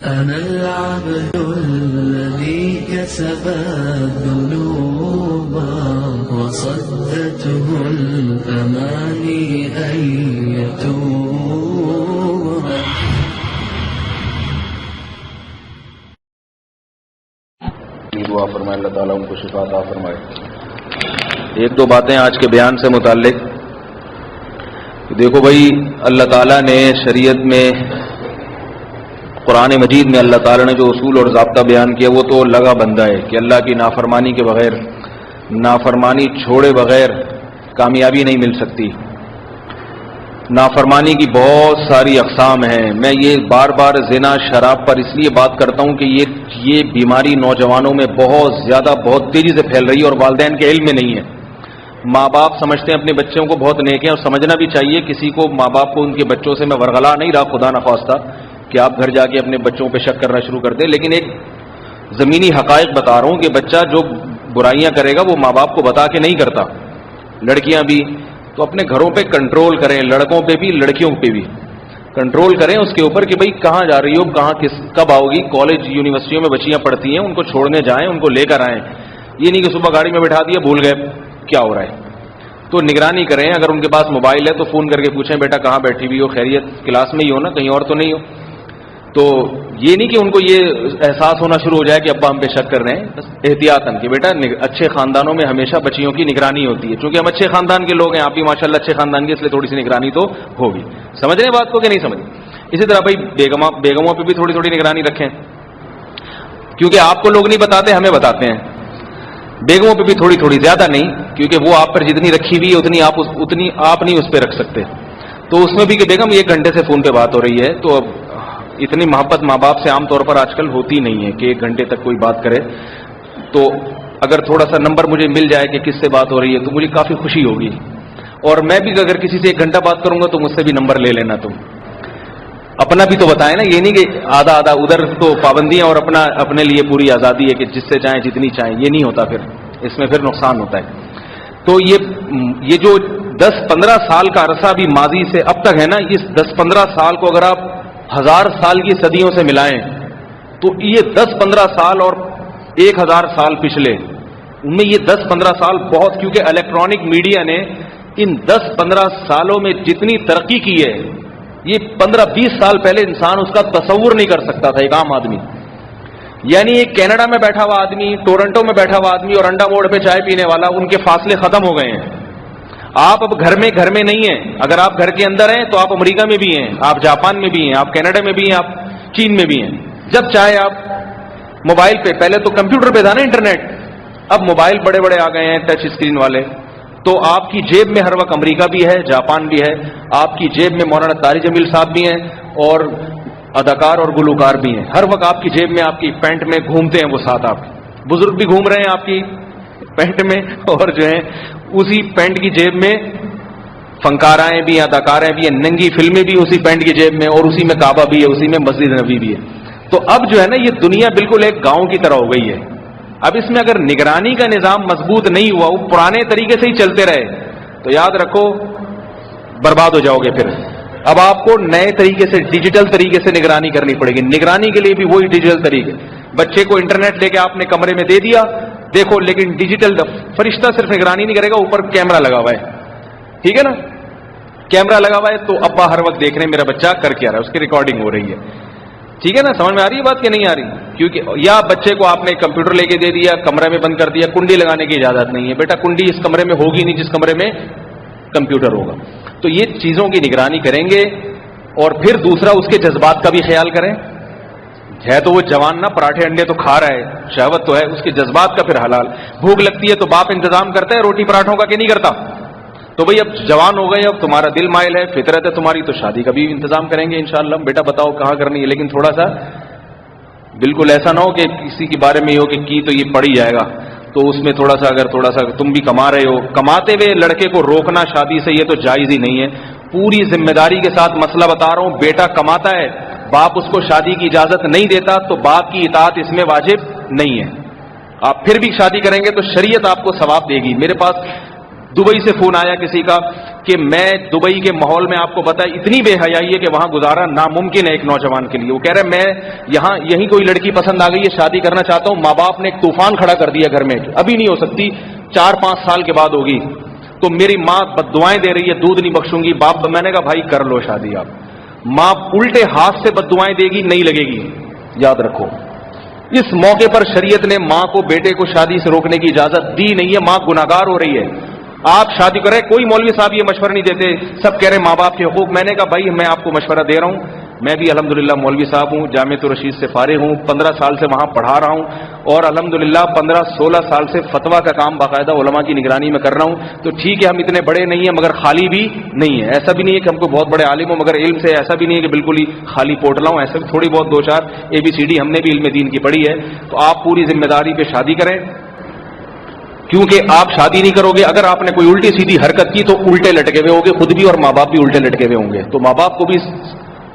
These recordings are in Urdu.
أنا العبد الذي كسب الذنوب وصدته الأماني أن يتوب. دعا فرمائے اللہ تعالیٰ ان کو شفا عطا فرمائے. ایک دو باتیں آج کے بیان سے متعلق. دیکھو بھائی، اللہ تعالیٰ نے شریعت میں، قرآن مجید میں اللہ تعالیٰ نے جو اصول اور ضابطہ بیان کیا وہ تو لگا بندہ ہے کہ اللہ کی نافرمانی کے بغیر، نافرمانی چھوڑے بغیر کامیابی نہیں مل سکتی. نافرمانی کی بہت ساری اقسام ہیں. میں یہ بار بار زنا، شراب پر اس لیے بات کرتا ہوں کہ یہ بیماری نوجوانوں میں بہت زیادہ، بہت تیزی سے پھیل رہی ہے اور والدین کے علم میں نہیں ہے. ماں باپ سمجھتے ہیں اپنے بچوں کو بہت نیک ہیں، اور سمجھنا بھی چاہیے. کسی کو، ماں باپ کو ان کے بچوں سے میں ورغلا نہیں رہا خدا نخواستہ کہ آپ گھر جا کے اپنے بچوں پہ شک کرنا شروع کر دیں، لیکن ایک زمینی حقائق بتا رہا ہوں کہ بچہ جو برائیاں کرے گا وہ ماں باپ کو بتا کے نہیں کرتا. لڑکیاں بھی تو اپنے گھروں پہ کنٹرول کریں، لڑکوں پہ بھی لڑکیوں پہ بھی کنٹرول کریں اس کے اوپر کہ بھئی کہاں جا رہی ہو، کہاں کب آؤ گی. کالج یونیورسٹیوں میں بچیاں پڑھتی ہیں، ان کو چھوڑنے جائیں، ان کو لے کر آئیں. یہ نہیں کہ صبح گاڑی میں بٹھا دیا بھول گئے کیا ہو رہا ہے. تو نگرانی کریں. اگر ان کے پاس موبائل ہے تو فون کر کے پوچھیں بیٹا کہاں بیٹھی ہوئی ہو، خیریت، کلاس میں ہی ہو نا، کہیں اور تو نہیں ہو. تو یہ نہیں کہ ان کو یہ احساس ہونا شروع ہو جائے کہ ابا ہم پہ شک کر رہے ہیں. بس احتیاطاً کہ بیٹا اچھے خاندانوں میں ہمیشہ بچیوں کی نگرانی ہوتی ہے. چونکہ ہم اچھے خاندان کے لوگ ہیں، آپ بھی ماشاءاللہ اچھے خاندان کے، اس لیے تھوڑی سی نگرانی تو ہوگی. سمجھ رہے ہیں بات کو کہ نہیں سمجھ؟ اسی طرح بھائی بیگموں پہ بھی تھوڑی تھوڑی نگرانی رکھیں، کیونکہ آپ کو لوگ نہیں بتاتے، ہمیں بتاتے ہیں. بیگموں پہ بھی تھوڑی تھوڑی، زیادہ نہیں، کیونکہ وہ آپ پر جتنی رکھی ہوئی ہے اتنی آپ نہیں اس پہ رکھ سکتے. تو اس میں بھی کہ بیگم 1 گھنٹے سے فون پہ بات ہو رہی ہے، تو اب اتنی محبت ماں باپ سے عام طور پر آج کل ہوتی نہیں ہے کہ 1 گھنٹے تک کوئی بات کرے. تو اگر تھوڑا سا نمبر مجھے مل جائے کہ کس سے بات ہو رہی ہے تو مجھے کافی خوشی ہوگی. اور میں بھی اگر کسی سے 1 گھنٹہ بات کروں گا تو مجھ سے بھی نمبر لے لینا. تم اپنا بھی تو بتائیں نا، یہ نہیں کہ آدھا ادھر تو پابندیاں اور اپنے لیے پوری آزادی ہے کہ جس سے چاہیں جتنی چاہیں. یہ نہیں ہوتا، پھر اس میں پھر نقصان ہوتا ہے. تو یہ جو 10-15 سال کا عرصہ بھی ماضی سے اب تک ہے نا، اس 10-15 سال کو اگر آپ 1000 سال کی صدیوں سے ملائیں تو یہ 10-15 سال اور 1000 سال پچھلے، ان میں یہ 10-15 سال بہت، کیونکہ الیکٹرانک میڈیا نے ان 10-15 سالوں میں جتنی ترقی کی ہے، یہ 15-20 سال پہلے انسان اس کا تصور نہیں کر سکتا تھا. ایک عام آدمی، یعنی ایک کینیڈا میں بیٹھا ہوا آدمی، ٹورنٹو میں بیٹھا ہوا آدمی اور انڈا موڑ پہ چائے پینے والا، ان کے فاصلے ختم ہو گئے ہیں. آپ اب گھر میں نہیں ہیں. اگر آپ گھر کے اندر ہیں تو آپ امریکہ میں بھی ہیں، آپ جاپان میں بھی ہیں، آپ کینیڈا میں بھی ہیں، آپ چین میں بھی ہیں. جب چاہے آپ موبائل پہ، پہلے تو کمپیوٹر پہ تھا نا انٹرنیٹ، اب موبائل بڑے بڑے آ گئے ہیں ٹچ اسکرین والے. تو آپ کی جیب میں ہر وقت امریکہ بھی ہے، جاپان بھی ہے، آپ کی جیب میں مولانا طارق جمیل صاحب بھی ہیں اور اداکار اور گلوکار بھی ہیں. ہر وقت آپ کی جیب میں، آپ کی پینٹ میں گھومتے ہیں وہ ساتھ. آپ بزرگ بھی گھوم رہے ہیں آپ کی پینٹ میں، اور جو ہے اسی پینٹ کی جیب میں فنکارائیں بھی ہیں، اداکاریں بھی ہیں، ننگی فلمیں بھی اسی پینٹ کی جیب میں، اور اسی میں کعبہ بھی ہے، اسی میں مسجد نبوی بھی ہے. تو اب جو ہے نا یہ دنیا بالکل ایک گاؤں کی طرح ہو گئی ہے. اب اس میں اگر نگرانی کا نظام مضبوط نہیں ہوا، وہ پرانے طریقے سے ہی چلتے رہے تو یاد رکھو برباد ہو جاؤ گے. پھر اب آپ کو نئے طریقے سے، ڈیجیٹل طریقے سے نگرانی کرنی پڑے گی. نگرانی کے لیے بھی وہی ڈیجیٹل طریقے. بچے کو انٹرنیٹ لے کے آپ نے کمرے میں دے دیا، دیکھو، لیکن ڈیجیٹل فرشتہ صرف نگرانی نہیں کرے گا، اوپر کیمرہ لگا ہوا ہے، ٹھیک ہے نا، کیمرہ لگا ہوا ہے تو ابا ہر وقت دیکھ رہے ہیں میرا بچہ کر کے آ رہا ہے، اس کی ریکارڈنگ ہو رہی ہے. ٹھیک ہے نا، سمجھ میں آ رہی ہے بات کہ نہیں آ رہی؟ کیونکہ یا بچے کو آپ نے کمپیوٹر لے کے دے دیا، کمرے میں بند کر دیا، کنڈی لگانے کی اجازت نہیں ہے. بیٹا کنڈی اس کمرے میں ہوگی نہیں جس کمرے میں کمپیوٹر ہوگا. تو یہ چیزوں کی نگرانی کریں گے. اور پھر دوسرا، اس کے جذبات کا بھی خیال کریں. ہے تو وہ جوان نا، پراٹھے انڈے تو کھا رہا ہے، شہوت تو ہے، اس کے جذبات کا پھر حلال. بھوک لگتی ہے تو باپ انتظام کرتا ہے روٹی پراٹھوں کا کہ نہیں کرتا؟ تو بھئی اب جوان ہو گئے، اب تمہارا دل مائل ہے، فطرت ہے تمہاری، تو شادی کا بھی انتظام کریں گے انشاءاللہ. بیٹا بتاؤ کہاں کرنی ہے، لیکن تھوڑا سا بالکل ایسا نہ ہو کہ کسی کے بارے میں یہ ہو کہ کی تو یہ پڑ ہی جائے گا. تو اس میں تھوڑا سا، اگر تھوڑا سا تم بھی کما رہے ہو، کماتے ہوئے لڑکے کو روکنا شادی سے یہ تو جائز ہی نہیں ہے. پوری ذمہ داری کے ساتھ مسئلہ بتا رہا ہوں. بیٹا کماتا ہے، باپ اس کو شادی کی اجازت نہیں دیتا تو باپ کی اطاعت اس میں واجب نہیں ہے. آپ پھر بھی شادی کریں گے تو شریعت آپ کو ثواب دے گی. میرے پاس دبئی سے فون آیا کسی کا کہ میں دبئی کے ماحول میں آپ کو پتا ہے اتنی بے حیائی ہے کہ وہاں گزارا ناممکن ہے ایک نوجوان کے لیے. وہ کہہ رہے میں یہیں کوئی لڑکی پسند آ گئی ہے, شادی کرنا چاہتا ہوں, ماں باپ نے ایک طوفان کھڑا کر دیا گھر میں, ابھی نہیں ہو سکتی, 4-5 سال کے بعد ہوگی, تو میری ماں بد دعائیں دے رہی ہے, دودھ نہیں بخشوں گی. باپ میں نے کہا بھائی کر لو شادی. آپ ماں الٹے ہاتھ سے بد دعائیں دے گی, نہیں لگے گی, یاد رکھو. اس موقع پر شریعت نے ماں کو بیٹے کو شادی سے روکنے کی اجازت دی نہیں ہے. ماں گناہگار ہو رہی ہے. آپ شادی کریں, کوئی مولوی صاحب یہ مشورہ نہیں دیتے, سب کہہ رہے ہیں ماں باپ کے حقوق. میں نے کہا بھائی میں آپ کو مشورہ دے رہا ہوں, میں بھی الحمدللہ مولوی صاحب ہوں, جامعۃ الرشید سے فارغ ہوں, 15 سال سے وہاں پڑھا رہا ہوں, اور الحمدللہ 15-16 سال سے فتویٰ کا کام باقاعدہ علماء کی نگرانی میں کر رہا ہوں. تو ٹھیک ہے ہم اتنے بڑے نہیں ہیں مگر خالی بھی نہیں ہے. ایسا بھی نہیں ہے کہ ہم کو بہت بڑے عالم ہوں, مگر علم سے ایسا بھی نہیں ہے کہ بالکل ہی خالی پوٹلا ہوں. ایسا بھی تھوڑی بہت 2-4 ABCD ہم نے بھی علم دین کی پڑھی ہے. تو آپ پوری ذمہ داری پہ شادی کریں, کیونکہ آپ شادی نہیں کرو گے, اگر آپ نے کوئی الٹی سیدھی حرکت کی تو الٹے لٹکے ہوئے ہوگے خود بھی, اور ماں باپ بھی الٹے لٹکے ہوئے ہوں گے. تو ماں باپ کو بھی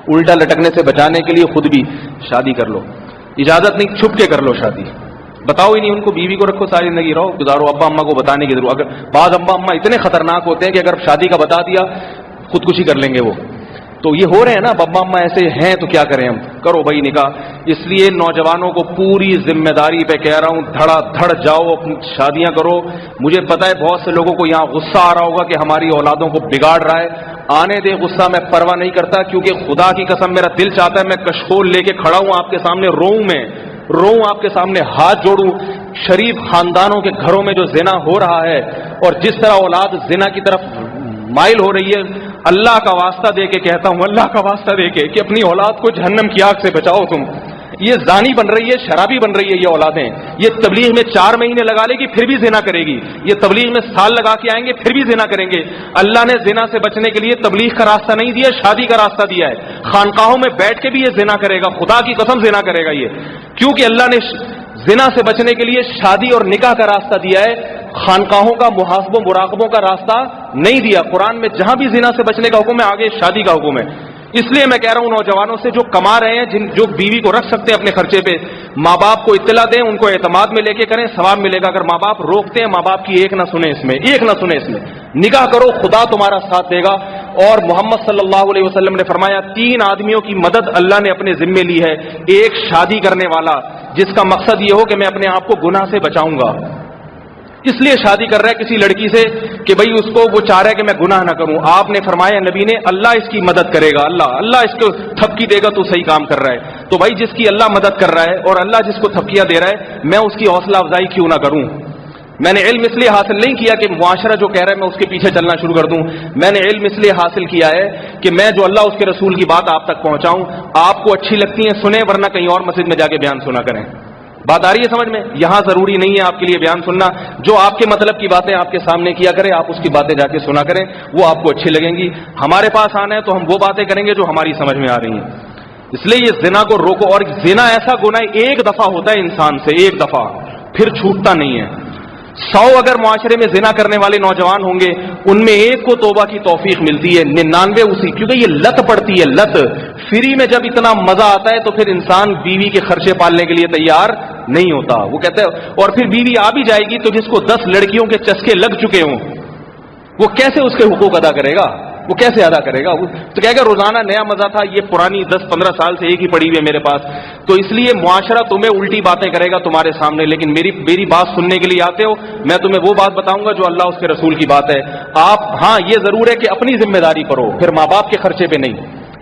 الٹا لٹکنے سے بچانے کے لیے خود بھی شادی کر لو. اجازت نہیں, چھپ کے کر لو شادی, بتاؤ ہی نہیں ان کو, بیوی کو رکھو, ساری زندگی رہو گزارو. ابا اماں کو بتانے کی ضرورت, اگر بعض ابا اماں اتنے خطرناک ہوتے ہیں کہ اگر شادی کا بتا دیا خودکشی کر لیں گے وہ. تو یہ ہو رہے ہیں نا ابا اماں ایسے ہیں, تو کیا کریں ہم, کرو بھائی نکاح. اس لیے نوجوانوں کو پوری ذمہ داری پہ کہہ رہا ہوں, دھڑا دھڑ جاؤ اپنی شادیاں کرو. مجھے پتا ہے بہت سے لوگوں کو یہاں غصہ آ رہا ہوگا کہ ہماری اولادوں کو بگاڑ رہا ہے. آنے دے غصہ, میں پرواہ نہیں کرتا, کیونکہ خدا کی قسم میرا دل چاہتا ہے میں کشکول لے کے کھڑا ہوں آپ کے سامنے, روؤں آپ کے سامنے, ہاتھ جوڑوں. شریف خاندانوں کے گھروں میں جو زنا ہو رہا ہے اور جس طرح اولاد زنا کی طرف مائل ہو رہی ہے, اللہ کا واسطہ دے کے کہتا ہوں, اللہ کا واسطہ دے کے کہ اپنی اولاد کو جہنم کی آگ سے بچاؤ. تم یہ زانی بن رہی ہے, شرابی بن رہی ہے یہ اولادیں. یہ تبلیغ میں 4 مہینے لگا لے گی پھر بھی زنا کرے گی, یہ تبلیغ میں سال لگا کے آئیں گے پھر بھی زنا کریں گے. اللہ نے زنا سے بچنے کے لیے تبلیغ کا راستہ نہیں دیا, شادی کا راستہ دیا ہے. خانقاہوں میں بیٹھ کے بھی یہ زنا کرے گا, خدا کی قسم زنا کرے گا یہ, کیونکہ اللہ نے زنا سے بچنے کے لیے شادی اور نکاح کا راستہ دیا ہے, خانقاہوں کا محاسبوں مراقبوں کا راستہ نہیں دیا. قرآن میں جہاں بھی زنا سے بچنے کا حکم ہے آگے شادی کا حکم ہے. اس لیے میں کہہ رہا ہوں نوجوانوں سے جو کما رہے ہیں, جو بیوی کو رکھ سکتے ہیں اپنے خرچے پہ, ماں باپ کو اطلاع دیں, ان کو اعتماد میں لے کے کریں, ثواب ملے گا. اگر ماں باپ روکتے ہیں, ماں باپ کی ایک نہ سنیں اس میں, نکاح کرو, خدا تمہارا ساتھ دے گا. اور محمد صلی اللہ علیہ وسلم نے فرمایا 3 آدمیوں کی مدد اللہ نے اپنے ذمے لی ہے. ایک شادی کرنے والا جس کا مقصد یہ ہو کہ میں اپنے آپ کو گناہ سے بچاؤں گا, اس لیے شادی کر رہا ہے کسی لڑکی سے کہ بھئی اس کو وہ چاہ رہا ہے کہ میں گناہ نہ کروں. آپ نے فرمایا نبی نے, اللہ اس کی مدد کرے گا, اللہ اس کو تھپکی دے گا, تو صحیح کام کر رہا ہے. تو بھائی جس کی اللہ مدد کر رہا ہے اور اللہ جس کو تھپکیاں دے رہا ہے, میں اس کی حوصلہ افزائی کیوں نہ کروں. میں نے علم اس لیے حاصل نہیں کیا کہ معاشرہ جو کہہ رہا ہے میں اس کے پیچھے چلنا شروع کر دوں. میں نے علم اس لیے حاصل کیا ہے کہ میں جو اللہ اس کے رسول کی بات آپ تک پہنچاؤں. آپ کو اچھی لگتی ہیں سنیں, ورنہ کہیں اور مسجد میں جا کے بیان سنا کریں. بات آ رہی ہے سمجھ میں؟ یہاں ضروری نہیں ہے آپ کے لیے بیان سننا, جو آپ کے مطلب کی باتیں آپ کے سامنے کیا کریں, آپ اس کی باتیں جا کے سنا کریں, وہ آپ کو اچھی لگیں گی. ہمارے پاس آنا ہے تو ہم وہ باتیں کریں گے جو ہماری سمجھ میں آ رہی ہیں. اس لیے یہ زنا کو روکو. اور زنا ایسا گناہ ایک دفعہ ہوتا ہے انسان سے, ایک دفعہ, پھر چھوٹتا نہیں ہے. 100 اگر معاشرے میں زنا کرنے والے نوجوان ہوں گے, ان میں ایک کو توبہ کی توفیق ملتی ہے, 99 اسی, کیونکہ یہ لت پڑتی ہے, لت. فری میں جب اتنا مزہ آتا ہے تو پھر انسان بیوی کے خرچے پالنے کے لیے تیار نہیں ہوتا. وہ کہتے ہیں, اور پھر بیوی آ بھی جائے گی تو جس کو 10 لڑکیوں کے چسکے لگ چکے ہوں, وہ کیسے اس کے حقوق ادا کرے گا, وہ کیسے ادا کرے گا؟ تو کہے گا روزانہ نیا مزہ تھا, یہ پرانی 10-15 سال سے ایک ہی پڑی ہوئی ہے میرے پاس. تو اس لیے معاشرہ تمہیں الٹی باتیں کرے گا تمہارے سامنے, لیکن میری بات سننے کے لیے آتے ہو, میں تمہیں وہ بات بتاؤں گا جو اللہ اس کے رسول کی بات ہے. آپ ہاں یہ ضرور ہے کہ اپنی ذمہ داری پر ہو, پھر ماں باپ کے خرچے پہ نہیں.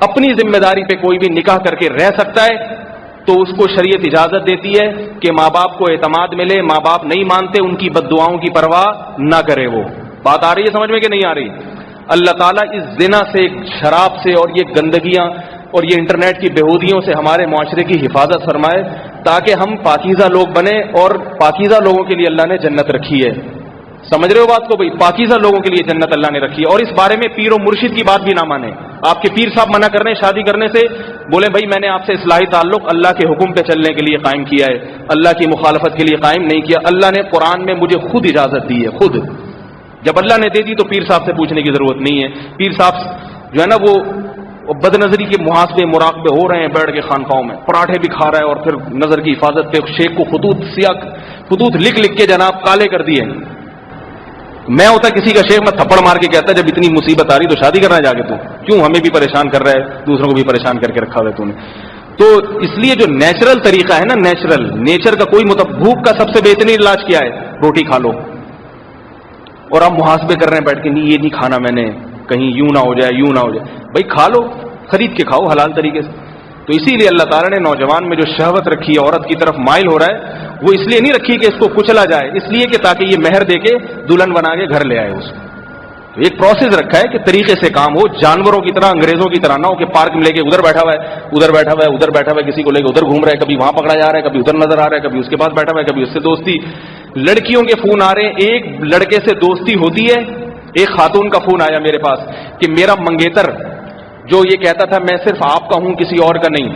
اپنی ذمہ داری پہ کوئی بھی نکاح کر کے رہ سکتا ہے تو اس کو شریعت اجازت دیتی ہے کہ ماں باپ کو اعتماد ملے. ماں باپ نہیں مانتے, ان کی بد دعاؤں کی پرواہ نہ کرے. وہ بات آ رہی ہے سمجھ میں کہ نہیں آ رہی؟ اللہ تعالیٰ اس زنا سے, شراب سے اور یہ گندگیاں اور یہ انٹرنیٹ کی بےہودیوں سے ہمارے معاشرے کی حفاظت فرمائے, تاکہ ہم پاکیزہ لوگ بنیں. اور پاکیزہ لوگوں کے لیے اللہ نے جنت رکھی ہے. سمجھ رہے ہو بات کو بھائی؟ پاکیزہ لوگوں کے لیے جنت اللہ نے رکھی ہے. اور اس بارے میں پیر و مرشد کی بات بھی نہ مانیں. آپ کے پیر صاحب منع کر رہے ہیں شادی کرنے سے, بولے بھائی میں نے آپ سے اصلاحی تعلق اللہ کے حکم پہ چلنے کے لیے قائم کیا ہے, اللہ کی مخالفت کے لیے قائم نہیں کیا. اللہ نے قرآن میں مجھے خود اجازت دی ہے, خود. جب اللہ نے دے دی تو پیر صاحب سے پوچھنے کی ضرورت نہیں ہے. پیر صاحب جو ہے نا وہ بد نظری کے محاسبے مراقبے ہو رہے ہیں بیٹھ کے خانقاہوں میں, پراٹھے بھی کھا رہا ہے, اور پھر نظر کی حفاظت پہ شیخ کو خطوط لکھ کے جناب کالے کر دیے. میں ہوتا کسی کا شیخ، میں تھپڑ مار کے کہتا جب اتنی مصیبت آ رہی تو شادی کرنا جا کے تو کیوں ہمیں بھی پریشان کر رہا ہے، دوسروں کو بھی پریشان کر کے رکھا ہوا ہے تو نے. تو اس لیے جو نیچرل طریقہ ہے نا، نیچر کا کوئی بھوک کا سب سے بہترین علاج کیا ہے؟ روٹی کھا لو. اور آپ محاسبے کر رہے ہیں بیٹھ کے، نہیں یہ نہیں کھانا میں نے، کہیں یوں نہ ہو جائے یوں نہ ہو جائے. بھائی کھا لو، خرید کے کھاؤ حلال طریقے سے. تو اسی لیے اللہ تعالیٰ نے نوجوان میں جو شہوت رکھی ہے، عورت کی طرف مائل ہو رہا ہے، وہ اس لیے نہیں رکھی کہ اس کو کچلا جائے، اس لیے کہ تاکہ یہ مہر دے کے دلہن بنا کے گھر لے آئے اس کو. تو ایک پروسیس رکھا ہے کہ طریقے سے کام ہو، جانوروں کی طرح، انگریزوں کی طرح نہ ہو کہ پارک میں لے کے ادھر بیٹھا ہوا ہے، ادھر بیٹھا ہوا ہے، ادھر بیٹھا ہوا ہے، کسی کو لے کے ادھر گھوم رہا ہے، کبھی وہاں پکڑا جا رہا ہے، کبھی ادھر نظر آ رہا ہے، کبھی اس کے پاس بیٹھا ہوا ہے، کبھی اس سے دوستی. لڑکیوں کے فون آ رہے ہیں، ایک لڑکے سے دوستی ہوتی ہے. ایک خاتون کا فون آیا میرے پاس کہ میرا منگیتر جو یہ کہتا تھا میں صرف آپ کا ہوں کسی اور کا نہیں،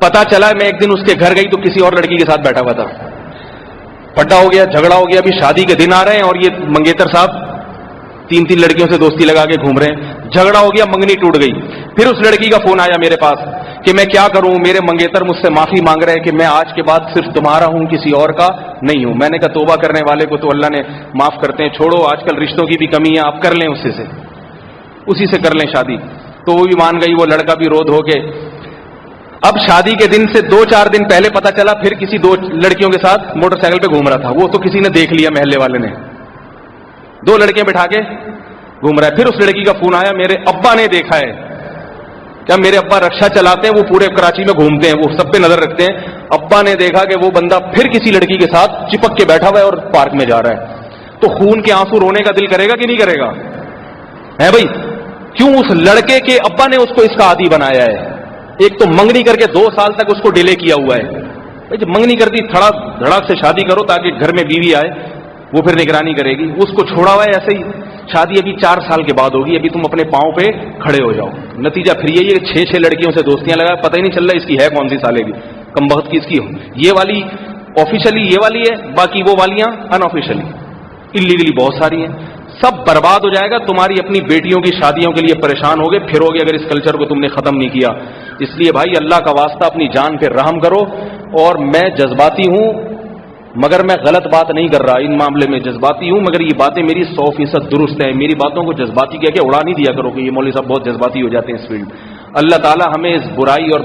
پتا چلا میں ایک دن اس کے گھر گئی تو کسی اور لڑکی کے ساتھ بیٹھا ہوا تھا. پھڈا ہو گیا، جھگڑا ہو گیا. ابھی شادی کے دن آ رہے ہیں اور یہ منگیتر صاحب تین لڑکیوں سے دوستی لگا کے گھوم رہے ہیں. جھگڑا ہو گیا، منگنی ٹوٹ گئی. پھر اس لڑکی کا فون آیا میرے پاس کہ میں کیا کروں، میرے منگیتر مجھ سے معافی مانگ رہے ہیں کہ میں آج کے بعد صرف تمہارا ہوں، کسی اور کا نہیں ہوں. میں نے کہا توبہ کرنے والے کو تو اللہ نے معاف کرتے ہیں، چھوڑو، آج کل رشتوں کی بھی کمی ہے، آپ کر لیں اسی سے کر لیں شادی. تو وہ بھی مان گئی، وہ لڑکا بھی رو دھو کے. اب شادی کے دن سے 2-4 دن پہلے پتا چلا پھر کسی 2 لڑکیوں کے ساتھ موٹر سائیکل پہ گھوم رہا تھا. وہ تو کسی نے دیکھ لیا، محلے والے نے، 2 لڑکیاں بٹھا کے گھوم رہا ہے. پھر اس لڑکی کا فون آیا، میرے ابا نے دیکھا ہے. کیا میرے ابا رکشا چلاتے ہیں، وہ پورے کراچی میں گھومتے ہیں، وہ سب پہ نظر رکھتے ہیں. ابا نے دیکھا کہ وہ بندہ پھر کسی لڑکی کے ساتھ چپک کے بیٹھا ہوا ہے اور پارک میں جا رہا ہے. تو خون کے آنسو رونے کا دل کرے گا کہ نہیں کرے گا؟ ہے بھائی، کیوں اس لڑکے کے ابا نے اس کو اس کا عادی بنایا ہے. ایک تو منگنی کر کے 2 سال تک اس کو ڈیلے کیا ہوا ہے. جب منگنی کر دی، دھڑاک سے شادی کرو تاکہ گھر میں بیوی آئے، وہ پھر نگرانی کرے گی. اس کو چھوڑا ہوا ہے ایسے ہی. شادی ابھی 4 سال کے بعد ہوگی، ابھی تم اپنے پاؤں پہ کھڑے ہو جاؤ. نتیجہ پھر یہی ہے کہ 6 لڑکیوں سے دوستیاں لگا، پتہ ہی نہیں چل رہا اس کی ہے کون سی سالے کی، کم بخت کی اس کی. یہ والی آفیشلی یہ والی ہے، باقی وہ والیاں ان آفیشلی اللیگلی بہت ساری ہیں. سب برباد ہو جائے گا. تمہاری اپنی بیٹیوں کی شادیوں کے لیے پریشان ہوگے، پھروگے اگر اس کلچر کو تم نے ختم نہیں کیا. اس لیے بھائی اللہ کا واسطہ اپنی جان پہ رحم کرو. اور میں جذباتی ہوں مگر میں غلط بات نہیں کر رہا، ان معاملے میں جذباتی ہوں مگر یہ باتیں میری 100% درست ہیں. میری باتوں کو جذباتی کہہ کے اڑا نہیں دیا کرو کہ یہ مولوی صاحب بہت جذباتی ہو جاتے ہیں اس فیلڈ. اللہ تعالی ہمیں اس برائی اور